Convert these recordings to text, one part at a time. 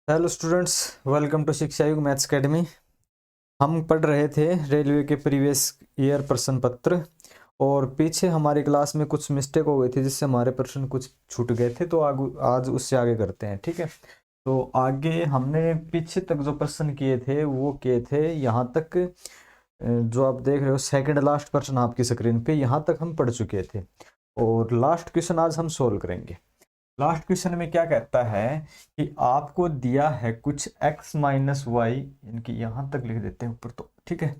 Hello students, welcome to शिक्षा युग maths academy. हम पढ़ रहे थे रेलवे के प्रीवियस ईयर प्रश्न पत्र और पीछे हमारी क्लास में कुछ मिस्टेक हो गई थी जिससे हमारे प्रश्न कुछ छूट गए थे। तो आज उससे आगे करते हैं, ठीक है। तो आगे हमने पीछे तक जो प्रश्न किए थे वो किए थे यहाँ तक। जो आप देख रहे हो सेकंड लास्ट प्रश्न आपकी स्क्रीन पे, यहाँ तक हम पढ़ चुके थे और लास्ट क्वेश्चन आज हम सोल्व करेंगे। लास्ट क्वेश्चन में क्या कहता है कि आपको दिया है कुछ x माइनस वाई, इनकी यहां तक लिख देते हैं ऊपर, तो ठीक है।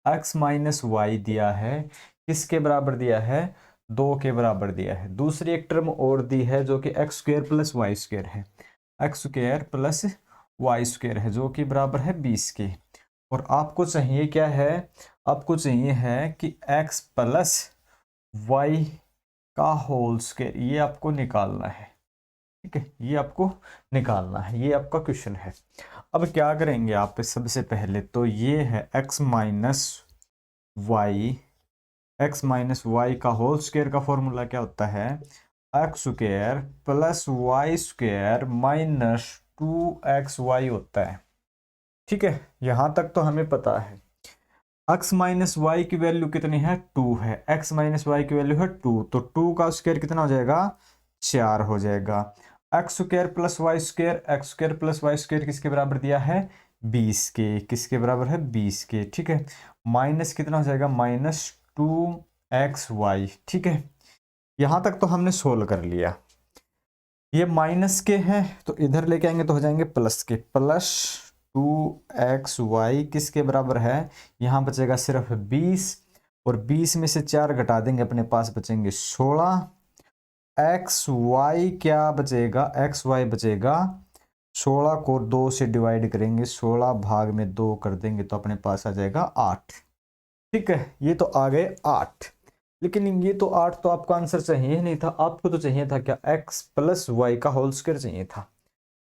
x माइनस वाई दिया है, किसके बराबर दिया है? 2 के बराबर दिया है। दूसरी एक टर्म और दी है जो कि X square plus Y square है, X square plus Y square है जो कि बराबर है 20 के। और आपको चाहिए क्या है? आपको चाहिए है कि x प्लस वाई का होल स्क्वायर, ये आपको निकालना है, ठीक है। ये आपको निकालना है, ये आपका क्वेश्चन है। अब क्या करेंगे आप? सबसे पहले तो ये है x minus Y, X minus Y का होल स्क्वायर का फॉर्मूला क्या होता है? X square plus Y square minus 2xy होता है, ठीक है। यहां तक तो हमें पता है। x माइनस वाई की वैल्यू कितनी है? 2 है। x माइनस वाई की वैल्यू है 2, तो 2 का स्क्वायर कितना हो जाएगा? 4 हो जाएगा। X square plus Y square, X square plus Y square किसके बराबर दिया है? 20 के। किसके बराबर है? 20 के, ठीक है। माइनस कितना हो जाएगा? माइनस 2xy, ठीक है। यहां तक तो हमने सोल्व कर लिया। ये माइनस के हैं तो इधर लेके आएंगे तो हो जाएंगे प्लस के। प्लस 2xy किसके बराबर है? यहां बचेगा सिर्फ 20 और 20 में से 4 घटा देंगे, अपने पास बचेंगे 16। एक्स वाई क्या बचेगा? एक्स वाई बचेगा 16 को 2 से डिवाइड करेंगे, 16 भाग में 2 कर देंगे तो अपने पास आ जाएगा 8, ठीक है। ये तो आ गए 8। लेकिन ये तो 8 तो आपका आंसर चाहिए नहीं था। आपको तो चाहिए था क्या? x प्लस वाई का होल स्क्वायर चाहिए था,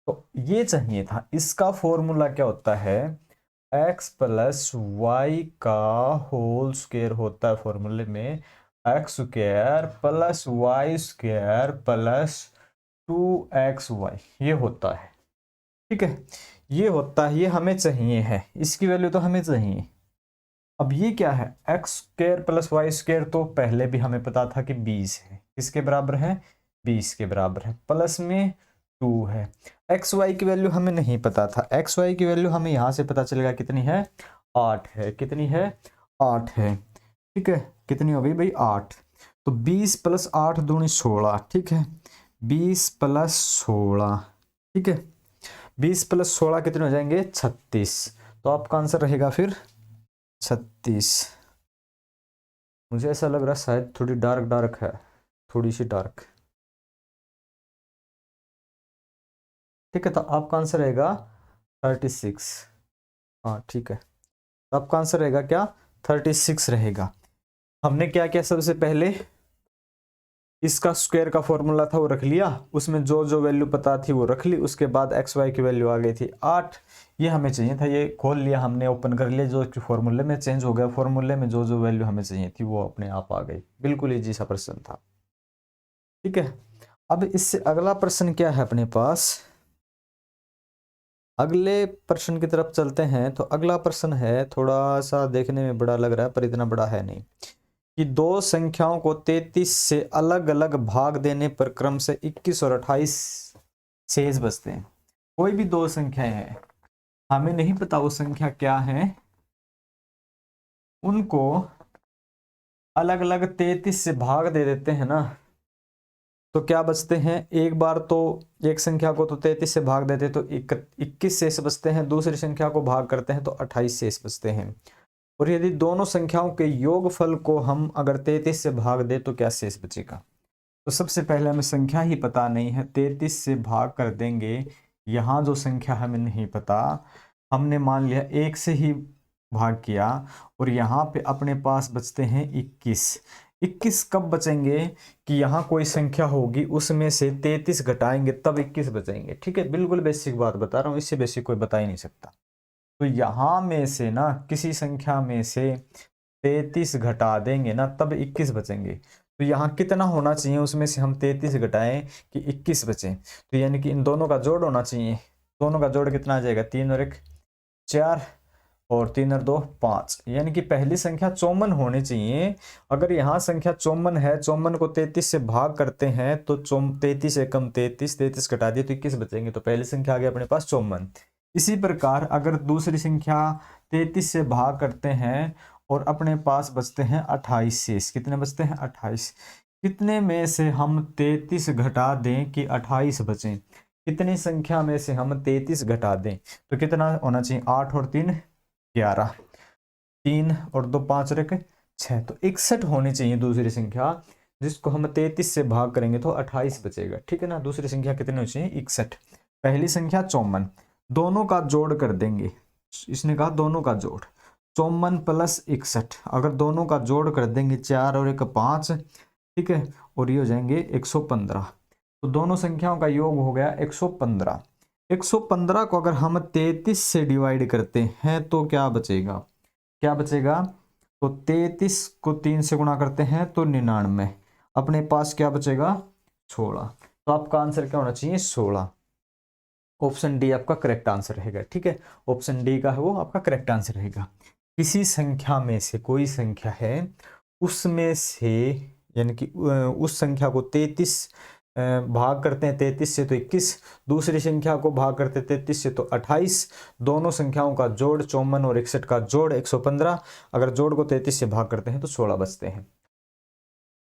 तो ये चाहिए था। इसका फॉर्मूला क्या होता है? x प्लस वाई का होल स्क्वायर होता है फॉर्मूले में X square plus Y square plus 2xy, ये होता है, ठीक है। ये होता है, ये हमें चाहिए है, इसकी वैल्यू तो हमें चाहिए। अब ये क्या है? X square plus Y square तो पहले भी हमें पता था कि 20 है। किसके बराबर है? 20 के बराबर है। प्लस में 2 है। एक्स वाई की वैल्यू हमें नहीं पता था। एक्स वाई की वैल्यू हमें यहां से पता चलेगा कितनी है? 8 है। कितनी है? 8 है, ठीक है। कितनी हो गई भाई? 8। तो 20 प्लस 8 दूनी 16, ठीक है। 20 प्लस 16, ठीक है। 20 प्लस 16 कितने हो जाएंगे? 36। तो आपका आंसर रहेगा फिर 36। मुझे ऐसा लग रहा है शायद थोड़ी डार्क डार्क है, थोड़ी सी डार्क, ठीक है। तो आपका आंसर रहेगा 36। हाँ ठीक है, तो आपका आंसर रहेगा क्या? 36 रहेगा। हमने क्या किया? सबसे पहले इसका स्क्वायर का फॉर्मूला था वो रख लिया, उसमें जो जो वैल्यू पता थी वो रख ली। उसके बाद एक्स वाई की वैल्यू आ गई थी 8, ये हमें चाहिए था। ये खोल लिया हमने, ओपन कर लिया, जो फॉर्मूले में चेंज हो गया। फॉर्मूले में जो जो वैल्यू हमें चाहिए थी वो अपने आप आ गई। बिल्कुल इजी सा प्रश्न था, ठीक है। अब इससे अगला प्रश्न क्या है अपने पास? अगले प्रश्न की तरफ चलते हैं। तो अगला प्रश्न है, थोड़ा सा देखने में बड़ा लग रहा है पर इतना बड़ा है नहीं, कि दो संख्याओं को 33 से अलग अलग भाग देने पर क्रम से 21 और 28 शेष बचते हैं। कोई भी दो संख्याएं हैं, हमें नहीं पता वो संख्या क्या है, उनको अलग अलग 33 से भाग दे देते हैं ना, तो क्या बचते हैं? एक बार तो एक संख्या को तो 33 से भाग देते तो 21 शेष बचते हैं, दूसरी संख्या को भाग करते हैं तो 28 शेष बचते हैं। और यदि दोनों संख्याओं के योगफल को हम अगर 33 से भाग दे तो क्या शेष बचेगा? तो सबसे पहले हमें संख्या ही पता नहीं है, 33 से भाग कर देंगे। यहाँ जो संख्या हमें नहीं पता, हमने मान लिया 1 से ही भाग किया, और यहाँ पे अपने पास बचते हैं 21। 21 कब बचेंगे? कि यहाँ कोई संख्या होगी उसमें से 33 घटाएंगे तब 21 बचेंगे, ठीक है। बिल्कुल बेसिक बात बता रहा हूँ, इससे बेसिक कोई बता ही नहीं सकता। तो यहाँ में से ना किसी संख्या में से 33 घटा देंगे ना तब 21 बचेंगे। तो यहाँ कितना होना चाहिए उसमें से हम 33 घटाएं कि 21 बचे? तो यानी कि इन दोनों का जोड़ होना चाहिए, दोनों का जोड़ कितना आ जाएगा, 3 और 1 4 और 3 और 2 5, यानी कि पहली संख्या 54 होनी चाहिए। अगर यहाँ संख्या 54 है, 54 को 33 से भाग करते हैं तो 33 एकम 33, 33 घटा दिए तो 21 बचेंगे, तो पहली संख्या आ गई अपने पास 54। इसी प्रकार अगर दूसरी संख्या 33 से भाग करते हैं और अपने पास बचते हैं 28 शेष, कितने बचते हैं 28, कितने में से हम 33 घटा दें कि 28 बचें, कितनी संख्या में से हम 33 घटा दें तो कितना होना चाहिए, 8 और 3 11, 3 और 2 5 और 1 6, तो 61 होनी चाहिए दूसरी संख्या, जिसको हम 33 से भाग करेंगे तो 28 बचेगा, ठीक है ना। दूसरी संख्या कितनी होनी चाहिए, 61, पहली संख्या 54, दोनों का जोड़ कर देंगे, इसने कहा दोनों का जोड़ 54 प्लस 61, अगर दोनों का जोड़ कर देंगे 4 और 1 5, ठीक है, और ये हो जाएंगे 115, तो दोनों संख्याओं का योग हो गया 115। 115 को अगर हम 33 से डिवाइड करते हैं तो क्या बचेगा, क्या बचेगा, तो 33 को 3 से गुणा करते हैं तो 99, अपने पास क्या बचेगा 16, तो आपका आंसर क्या होना चाहिए 16, ऑप्शन डी आपका करेक्ट आंसर रहेगा, ठीक है, ऑप्शन डी का है वो आपका करेक्ट आंसर रहेगा। किसी संख्या में से कोई संख्या है, उसमें से यानी कि उस संख्या को 33 भाग करते हैं 33 से तो 21, दूसरी संख्या को भाग करते हैं 33 से तो 28, दोनों संख्याओं का जोड़ 54 और 61 का जोड़ 115, अगर जोड़ को 33 से भाग करते हैं तो 16 बचते हैं।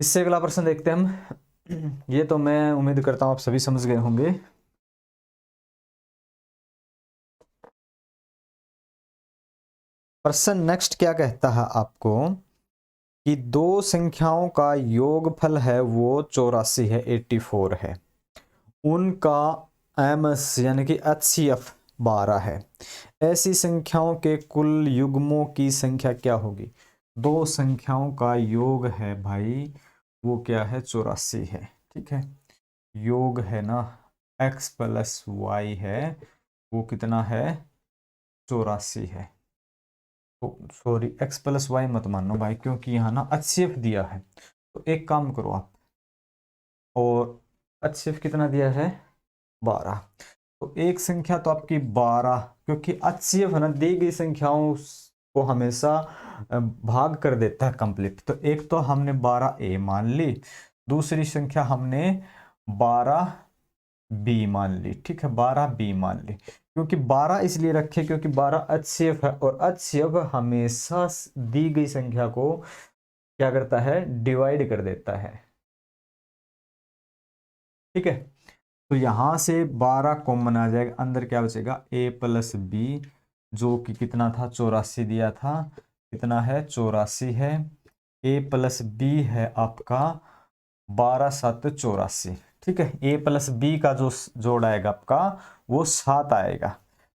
इससे अगला प्रश्न देखते हैं हम। ये तो मैं उम्मीद करता हूं आप सभी समझ गए होंगे। प्रश्न नेक्स्ट क्या कहता है आपको कि दो संख्याओं का योगफल है वो 84 है, 84 है, उनका एमएस यानी कि एचसीएफ 12 है, ऐसी संख्याओं के कुल युग्मों की संख्या क्या होगी। दो संख्याओं का योग है भाई वो क्या है 84 है, ठीक है, योग है ना x प्लस वाई है वो कितना है 84 है, तो सॉरी x प्लस वाई मत मानो भाई क्योंकि यहाँ ना एचसीएफ दिया है, तो एक काम करो आप, और एचसीएफ कितना दिया है 12, तो एक संख्या तो आपकी 12, क्योंकि एचसीएफ है ना दी गई संख्याओं को हमेशा भाग कर देता है कंप्लीट, तो एक तो हमने 12a मान ली, दूसरी संख्या हमने 12b मान ली, ठीक है 12b मान ली, क्योंकि 12 इसलिए रखे क्योंकि 12 एचसीएफ है और एचसीएफ हमेशा दी गई संख्या को क्या करता है डिवाइड कर देता है, ठीक है, तो यहां से 12 कॉमन आ जाएगा, अंदर क्या बचेगा a प्लस बी जो कि कितना था 84 दिया था, कितना है 84 है, a प्लस बी है आपका 12 7 84, ठीक है, a प्लस बी का जो जोड़ आएगा आपका वो 7 आएगा,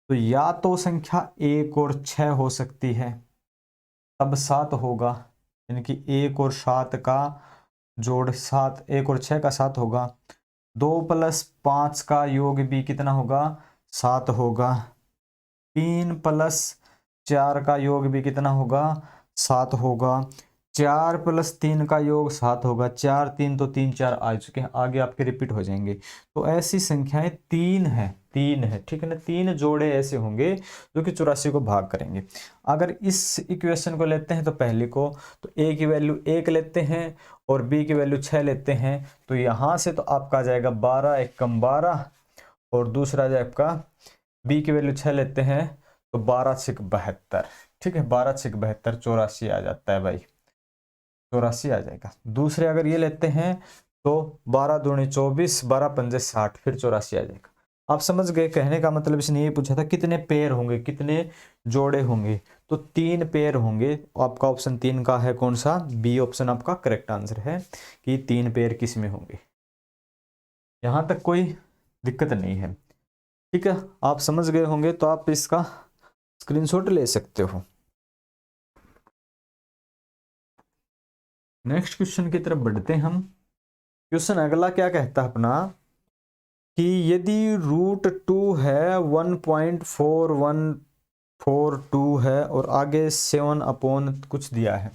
तो या तो संख्या 1 और 6 हो सकती है तब 7 होगा, यानी कि 1 और 7 का जोड़ 7, 1 और 6 का 7 होगा, 2 प्लस 5 का योग भी कितना होगा 7 होगा, 3 प्लस 4 का योग भी कितना होगा 7 होगा, 4 प्लस 3 का योग 7 होगा, 4 3 तो 3 4 आ चुके हैं, आगे आपके रिपीट हो जाएंगे, तो ऐसी संख्याएं 3 है, 3 है, ठीक है ना, 3 जोड़े ऐसे होंगे जो कि 84 को भाग करेंगे। अगर इस इक्वेशन को लेते हैं तो पहले को, तो a की वैल्यू 1 लेते हैं और b की वैल्यू 6 लेते हैं, तो यहां से तो आपका आ जाएगा 12 1 कम 12, और दूसरा जो आपका b की वैल्यू 6 लेते हैं तो 12 6 72, ठीक है 12 6 72 84 आ जाता है भाई, 84 आ जाएगा। दूसरे अगर ये लेते हैं तो 12 दूनी 24, 12 पंजे 60, फिर 84 आ जाएगा। आप समझ गए, कहने का मतलब इसने ये पूछा था कितने पेयर होंगे, कितने जोड़े होंगे, तो 3 पेयर होंगे, आपका ऑप्शन 3 का है कौन सा, बी ऑप्शन आपका करेक्ट आंसर है कि 3 पेयर किस में होंगे, यहां तक कोई दिक्कत नहीं है, ठीक है, आप समझ गए होंगे तो आप इसका स्क्रीनशॉट ले सकते हो। नेक्स्ट क्वेश्चन की तरफ बढ़ते हैं हम। क्वेश्चन अगला क्या कहता है अपना कि यदि √2 है 1.4142 है और आगे 7 अपॉन कुछ दिया है,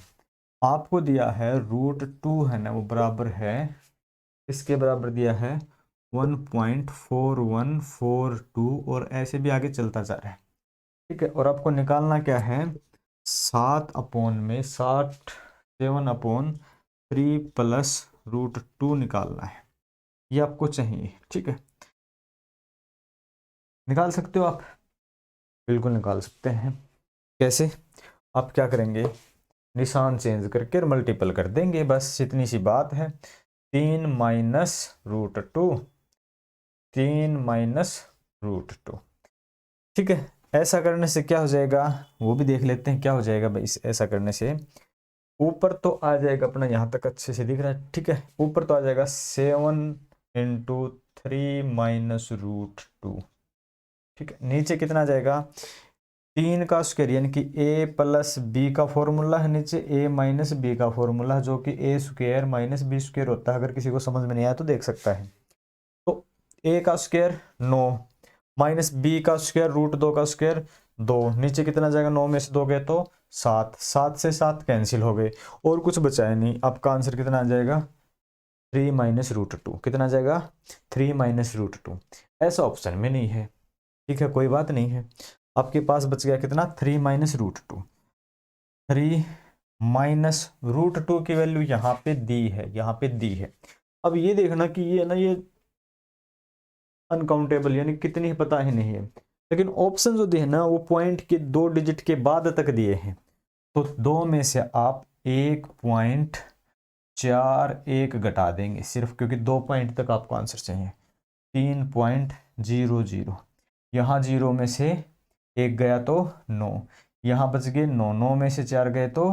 आपको दिया है √2 है ना वो बराबर है, इसके बराबर दिया है 1.4142 और ऐसे भी आगे चलता जा रहा है। ठीक है, और आपको निकालना क्या है, 7/3 प्लस √2 निकालना है, ये आपको चाहिए। ठीक है, निकाल सकते हो आप, बिल्कुल निकाल सकते हैं। कैसे, आप क्या करेंगे, निशान चेंज करके मल्टीपल कर देंगे, बस इतनी सी बात है। 3 माइनस √2, 3 - √2। ठीक है, ऐसा करने से क्या हो जाएगा वो भी देख लेते हैं, क्या हो जाएगा भाई ऐसा करने से। ऊपर तो आ जाएगा अपना, यहाँ तक अच्छे से दिख रहा है। ठीक है, ऊपर तो आ जाएगा 7 × 3 - √2। ठीक है, नीचे कितना आ जाएगा, 3 का स्क्वायर, यानी कि a प्लस बी का फॉर्मूला है नीचे, a माइनस बी का फॉर्मूला जो कि a square minus B square होता है। अगर किसी को समझ में नहीं आया तो देख सकता है। तो a का स्क्वायर 9 माइनस बी का स्क्वायर √2 का स्क्वायर 2, नीचे कितना जाएगा, 9 में से 2 गए तो 7, 7 से 7 कैंसिल हो गए और कुछ बचा है नहीं। आपका आंसर कितना आ जाएगा, 3 - √2। कितना आ जाएगा, 3 - √2। ऐसा ऑप्शन में नहीं है। ठीक है, कोई बात नहीं है, आपके पास बच गया कितना, 3 - √2। 3 - √2 की वैल्यू यहाँ पे दी है, यहाँ पे दी है। अब ये देखना कि ये ना, ये अनकाउंटेबल यानी कितनी पता ही नहीं है, लेकिन ऑप्शन जो दिए ना वो पॉइंट के 2 डिजिट के बाद तक दिए हैं। तो 2 में से आप 1.41 घटा देंगे सिर्फ, क्योंकि 2 पॉइंट तक आपको आंसर चाहिए। 3.00, यहाँ 0 में से 1 गया तो 9, यहाँ बच गए 9, 9 में से 4 गए तो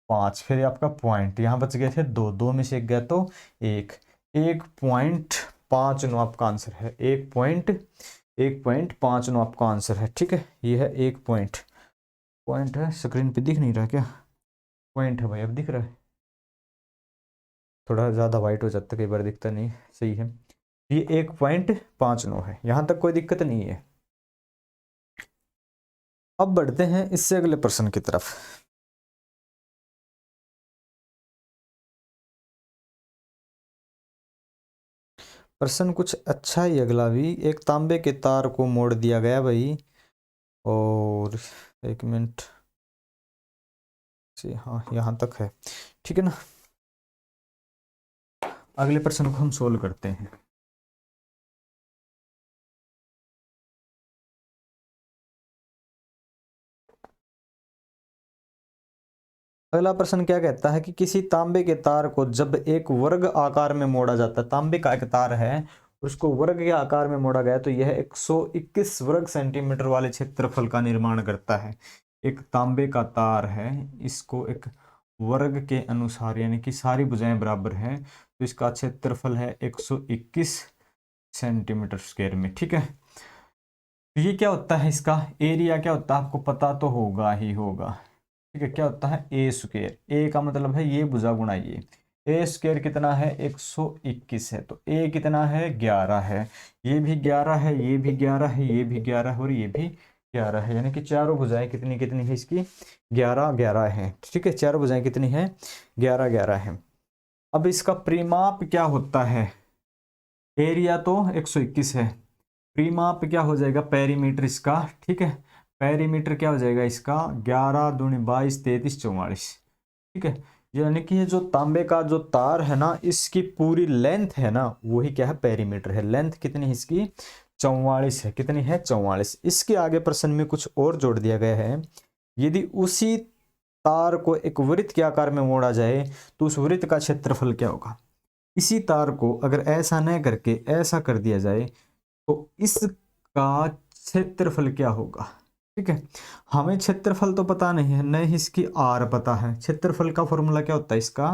5, फिर आपका पॉइंट यहाँ बच गए थे 2, 2 में से 1 गया तो 1, 1.59 आपका आंसर है। 1.59 आपका आंसर है। ठीक है, ये है 1 पॉइंट है, स्क्रीन पे दिख नहीं रहा क्या, पॉइंट है भाई, अब दिख रहा है, थोड़ा ज़्यादा वाइट हो जाता है कई बार, दिखता नहीं, सही है। ये 1.59 है, यहाँ तक कोई दिक्कत नहीं है। अब बढ़ते हैं इससे अगले प्रश्न की तरफ। प्रश्न कुछ अच्छा ही अगला भी, एक तांबे के तार को मोड़ दिया गया भाई, और 1 मिनट से, हाँ यहाँ तक है। ठीक है ना, अगले प्रश्न को हम सोल्व करते हैं। अगला प्रश्न क्या कहता है कि किसी तांबे के तार को जब एक वर्ग आकार में मोड़ा जाता है, तांबे का एक तार है उसको वर्ग के आकार में मोड़ा गया तो यह 121 वर्ग सेंटीमीटर वाले क्षेत्रफल का निर्माण करता है। एक तांबे का तार है, इसको एक वर्ग के अनुसार यानी कि सारी भुजाएं बराबर हैं तो इसका क्षेत्रफल है 121 सेंटीमीटर स्क्वायर में। ठीक है, तो ये क्या होता है, इसका एरिया क्या होता है आपको पता तो होगा ही होगा। ठीक है, क्या होता है, ए स्क्वायर, ए का मतलब है ये भुजा गुणा ये, ए स्क्वायर कितना है 121 है, तो ए कितना है 11 है, ये भी 11 है, ये भी 11 है, ये भी 11 है और ये भी 11 है, यानी कि चारों भुजाएं कितनी कितनी है इसकी, 11 11 है। ठीक है, चारों भुजाएं कितनी है, 11 11 है। अब इसका परिमाप क्या होता है, एरिया तो 121 है, परिमाप क्या हो जाएगा, पेरीमीटर इसका। ठीक है, पेरीमीटर क्या हो जाएगा इसका, 11 दूनी 22 33 44। ठीक है, यानी कि ये जो तांबे का जो तार है ना, इसकी पूरी लेंथ है ना, वही क्या है, पेरीमीटर है। लेंथ कितनी है इसकी, 44 है। कितनी है, 44। इसके आगे प्रश्न में कुछ और जोड़ दिया गया है, यदि उसी तार को एक वृत्त के आकार में मोड़ा जाए तो उस वृत्त का क्षेत्रफल क्या होगा। इसी तार को अगर ऐसा न करके ऐसा कर दिया जाए तो इसका क्षेत्रफल क्या होगा। ठीक है, हमें क्षेत्रफल तो पता नहीं है, न ही इसकी आर पता है। क्षेत्रफल का फॉर्मूला क्या होता है इसका,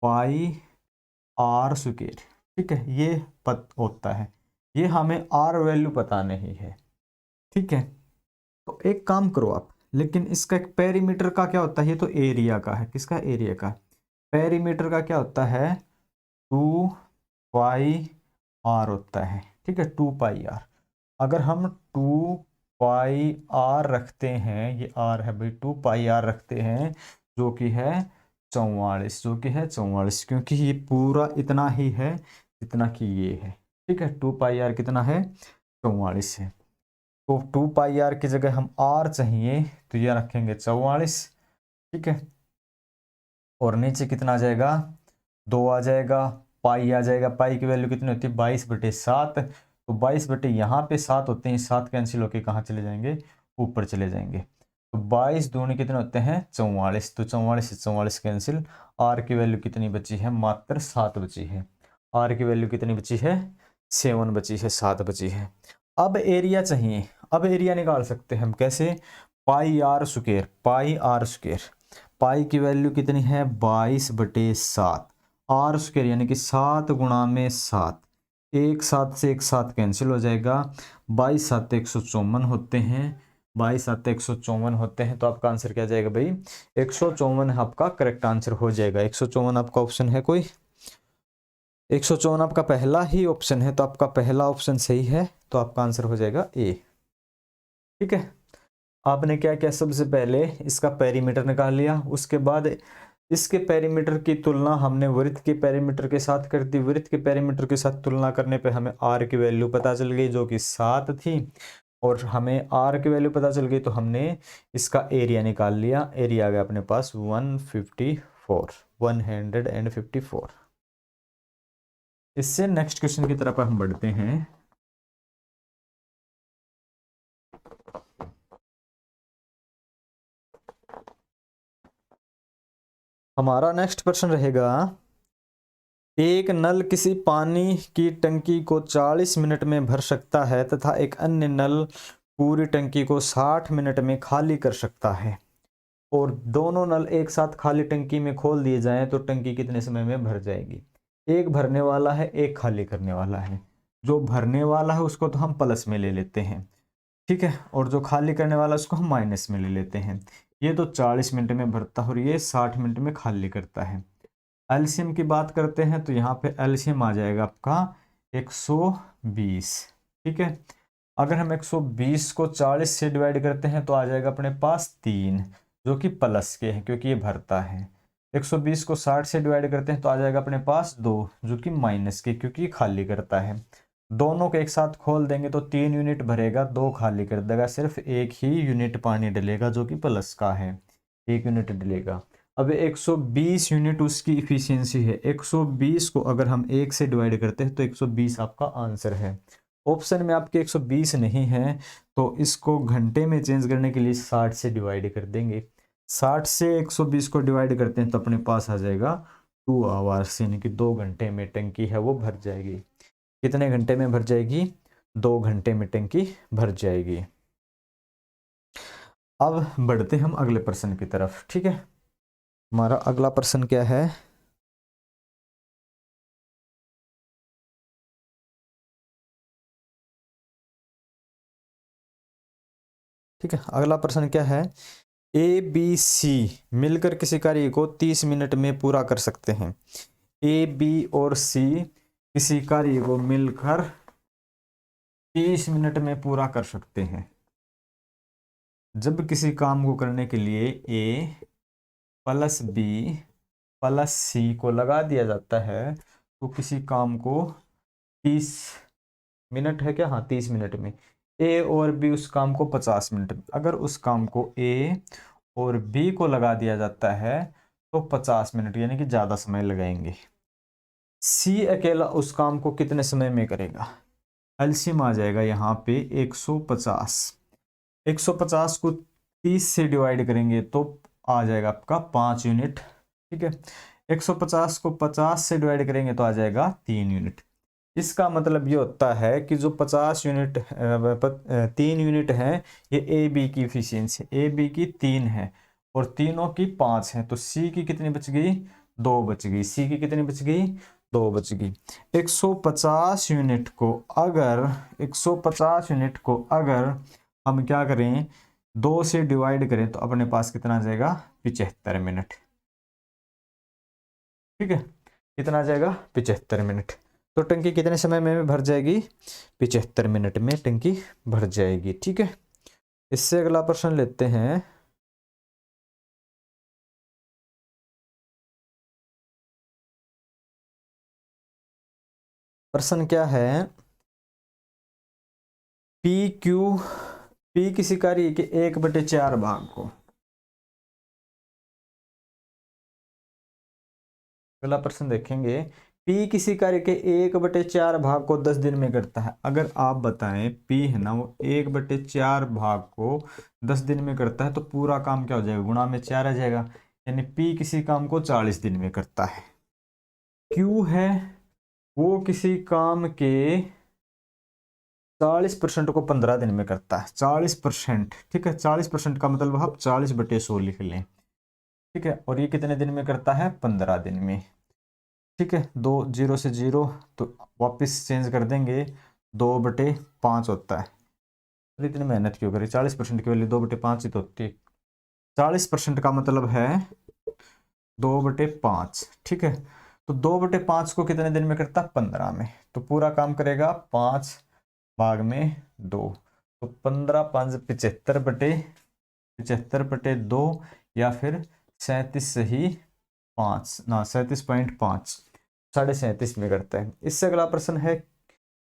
पाई आर स्क्वायर। ठीक है, ये पता होता है, ये हमें आर वैल्यू पता नहीं है। ठीक है, तो एक काम करो आप, लेकिन इसका एक पेरीमीटर का क्या होता है, ये तो एरिया का है, किसका, एरिया का। पेरीमीटर का क्या होता है, 2πr होता है। ठीक है, 2πr। अगर हम 2πr रखते हैं, ये r है भाई, 2πr रखते हैं जो कि है 44, जो कि है 44, क्योंकि ये पूरा इतना ही है जितना कि ये है। ठीक है, 2 पाई आर कितना है, 44 है। तो 2 पाई आर की जगह हम आर चाहिए तो ये रखेंगे 44। ठीक है, और नीचे कितना आ जाएगा, 2 आ जाएगा, पाई आ जाएगा। पाई की वैल्यू कितनी होती है, 22/7। तो 22 यहाँ पे 7 होते हैं, 7 कैंसिल होके कहाँ चले जाएंगे, ऊपर चले जाएंगे। तो 22 दूनी कितने होते हैं, 44। तो 44 से 44 कैंसिल। आर की वैल्यू कितनी बची है, मात्र 7 बची है। आर की वैल्यू कितनी बची है, 7 बची है, 7 बची है। अब एरिया चाहिए। अब एरिया निकाल सकते हैं हम कैसे, pi R square, pi R square. Pi की वैल्यू कितनी है, 22/7। आर स्क्वायर यानी कि 7 × 7। एक 7 से एक 7 कैंसिल हो जाएगा। 22×7 154 होते हैं। 22×7 154 होते हैं। तो आपका आंसर क्या जाएगा भाई, 154 आपका करेक्ट आंसर हो जाएगा। 154 आपका ऑप्शन है कोई, 154 आपका पहला ही ऑप्शन है, तो आपका पहला ऑप्शन सही है। तो आपका आंसर हो जाएगा ए। ठीक है, आपने क्या किया, सबसे पहले इसका पेरीमीटर निकाल लिया, उसके बाद इसके पेरीमीटर की तुलना हमने वृत्त के पेरीमीटर के साथ कर दी। वृत्त के पेरीमीटर के साथ तुलना करने पे हमें आर की वैल्यू पता चल गई जो कि 7 थी, और हमें आर की वैल्यू पता चल गई तो हमने इसका एरिया निकाल लिया। एरिया आ गया अपने पास 154। इससे नेक्स्ट क्वेश्चन की तरफ हम बढ़ते हैं। हमारा नेक्स्ट प्रश्न रहेगा, एक नल किसी पानी की टंकी को 40 मिनट में भर सकता है तथा एक अन्य नल पूरी टंकी को 60 मिनट में खाली कर सकता है, और दोनों नल एक साथ खाली टंकी में खोल दिए जाएं तो टंकी कितने समय में भर जाएगी। एक भरने वाला है, एक खाली करने वाला है। जो भरने वाला है उसको तो हम प्लस में ले लेते हैं, ठीक है, और जो खाली करने वाला है उसको हम माइनस में ले लेते हैं। ये तो 40 मिनट में भरता है और ये 60 मिनट में खाली करता है। एलसीएम की बात करते हैं तो यहाँ पे एलसीएम आ जाएगा आपका 120। ठीक है, अगर हम 120 को 40 से डिवाइड करते हैं तो आ जाएगा अपने पास 3, जो कि प्लस के हैं क्योंकि ये भरता है। 120 को 60 से डिवाइड करते हैं तो आ जाएगा अपने पास 2, जो कि माइनस के क्योंकि ये खाली करता है। दोनों को एक साथ खोल देंगे तो 3 यूनिट भरेगा, 2 खाली कर देगा, सिर्फ एक ही यूनिट पानी डलेगा जो कि प्लस का है, 1 यूनिट डलेगा। अब 120 यूनिट उसकी इफिशियंसी है। 120 को अगर हम 1 से डिवाइड करते हैं तो 120 आपका आंसर है। ऑप्शन में आपके 120 नहीं है तो इसको घंटे में चेंज करने के लिए 60 से डिवाइड कर देंगे। 60 से 120 को डिवाइड करते हैं तो अपने पास आ जाएगा 2 आवर्स, यानी कि 2 घंटे में टंकी है वो भर जाएगी। कितने घंटे में भर जाएगी, 2 घंटे में टंकी भर जाएगी। अब बढ़ते हम अगले प्रश्न की तरफ। ठीक है, हमारा अगला प्रश्न क्या है, ठीक है, अगला प्रश्न क्या है, ए बी सी मिलकर किसी कार्य को 30 मिनट में पूरा कर सकते हैं। ए बी और सी किसी कार्य को मिलकर 30 मिनट में पूरा कर सकते हैं। जब किसी काम को करने के लिए ए प्लस बी प्लस सी को लगा दिया जाता है तो किसी काम को 30 मिनट है क्या, हाँ 30 मिनट में। ए और बी उस काम को 50 मिनट में। अगर उस काम को ए और बी को लगा दिया जाता है तो 50 मिनट, यानी कि ज़्यादा समय लगाएंगे। सी अकेला उस काम को कितने समय में करेगा, एलसीएम आ जाएगा यहाँ पे 150। 150 को 30 से डिवाइड करेंगे तो आ जाएगा आपका 5 यूनिट। ठीक है, 150 को 50 से डिवाइड करेंगे तो आ जाएगा 3 यूनिट। इसका मतलब ये होता है कि जो 50 यूनिट 3 यूनिट है, ये ए बी की इफिशियंसी, ए बी की 3 है और तीनों की 5 है, तो सी की कितनी बच गई, 2 बच गई। सी की कितनी बच गई, 2 बच गई। 150 यूनिट को अगर 150 यूनिट को अगर हम क्या करें, 2 से डिवाइड करें तो अपने पास कितना आ जाएगा, 75 मिनट। ठीक है, कितना आ जाएगा, 75 मिनट। तो टंकी कितने समय में भर जाएगी, 75 मिनट में टंकी भर जाएगी। ठीक है, इससे अगला प्रश्न लेते हैं। प्रश्न क्या है, पी किसी कार्य के 1/4 भाग को, अगला प्रश्न देखेंगे, पी किसी कार्य के 1/4 भाग को 10 दिन में करता है। अगर आप बताएं पी है ना वो 1/4 भाग को 10 दिन में करता है तो पूरा काम क्या हो जाएगा, गुणा में 4 आ जाएगा, यानी पी किसी काम को 40 दिन में करता है। क्यू है वो किसी काम के 40% को 15 दिन में करता है। 40%, ठीक है, 40% का मतलब आप 40/100 लिख लें, ठीक है। और ये कितने दिन में करता है, 15 दिन में, ठीक है। 2 0 से 0 तो वापस चेंज कर देंगे, 2/5 होता है। तो इतनी मेहनत क्यों करी, 40% की वैल्यू 2/5 ही तो होती है। 40% का मतलब है 2/5, ठीक है। तो 2/5 को कितने दिन में करता है, 15 में। तो पूरा काम करेगा 5 भाग में 2, तो 15 5 75/2 या फिर 37 सही 5 ना 37.5, 37.5 में करता है। इससे अगला प्रश्न है,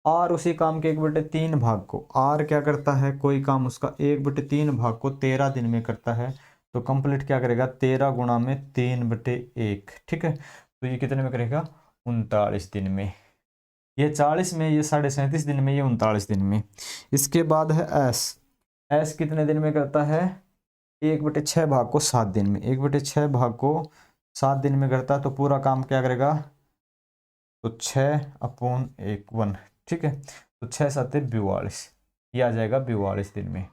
आर उसी काम के 1/3 भाग को, आर क्या करता है, कोई काम उसका 1/3 भाग को 13 दिन में करता है, तो कंप्लीट क्या करेगा, 13 गुणा में 3/1, ठीक है। तो ये कितने में करेगा, 39 दिन में। ये 40 में, ये 37.5 दिन में, ये 39 दिन में। इसके बाद है एस, एस कितने दिन में करता है, 1/6 भाग को 7 दिन में, 1/6 भाग को 7 दिन में करता है, तो पूरा काम क्या करेगा, तो 6/1, ठीक है। तो 6 7 42, ये आ जाएगा 42 दिन में।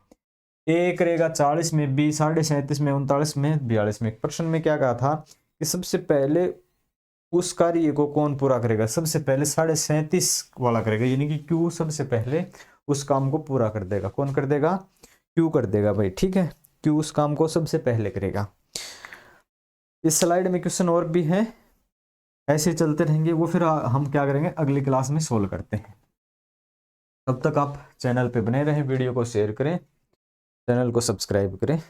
ए करेगा 40 में, बी 37.5 में, 39 में, 42 में। प्रश्न में क्या कहा था कि सबसे पहले उस कार्य को कौन पूरा करेगा, सबसे पहले 37.5 वाला करेगा, यानी कि क्यू सबसे पहले उस काम को पूरा कर देगा। कौन कर देगा, क्यू कर देगा भाई, ठीक है। क्यू उस काम को सबसे पहले करेगा। इस स्लाइड में क्वेश्चन और भी हैं, ऐसे चलते रहेंगे, वो फिर हम क्या करेंगे अगली क्लास में सोल्व करते हैं। तब तक आप चैनल पे बने रहें, वीडियो को शेयर करें, चैनल को सब्सक्राइब करें।